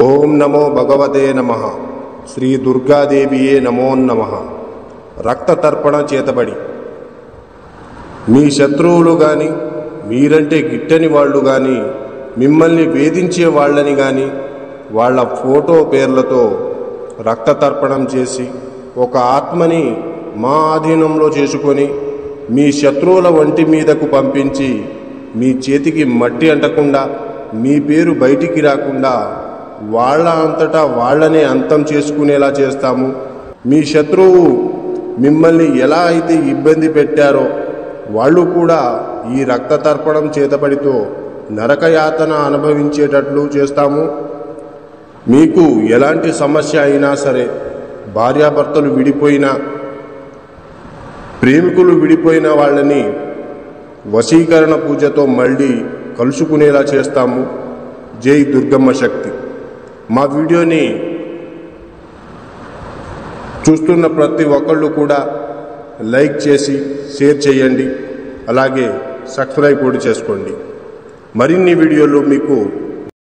ఓం నమో భగవతే నమః. శ్రీ దుర్గాదేవియే నమో నమః. రక్త తర్పణ చేతబడి మీ శత్రువులు కానీ, మీరంటే గిట్టని వాళ్ళు కానీ, మిమ్మల్ని వేధించే వాళ్ళని కానీ వాళ్ళ ఫోటో పేర్లతో రక్త తర్పణం చేసి ఒక ఆత్మని మా ఆధీనంలో చేసుకొని మీ శత్రువుల ఒంటి మీదకు పంపించి మీ చేతికి మట్టి అంటకుండా, మీ పేరు బయటికి రాకుండా వాళ్ళ అంతటా వాళ్ళనే అంతం చేసుకునేలా చేస్తాము. మీ శత్రువు మిమ్మల్ని ఎలా అయితే ఇబ్బంది పెట్టారో వాళ్ళు కూడా ఈ రక్త తర్పణం చేతబడితో నరకయాతన అనుభవించేటట్లు చేస్తాము. మీకు ఎలాంటి సమస్య అయినా సరే, భార్యాభర్తలు విడిపోయినా, ప్రేమికులు విడిపోయిన వాళ్ళని వశీకరణ పూజతో మళ్ళీ కలుసుకునేలా చేస్తాము. జై దుర్గమ్మ శక్తి. మా వీడియోని చూస్తున్న ప్రతి ఒక్కళ్ళు కూడా లైక్ చేసి షేర్ చేయండి. అలాగే సబ్స్క్రైబ్ కూడా చేసుకోండి. మరిన్ని వీడియోలు మీకు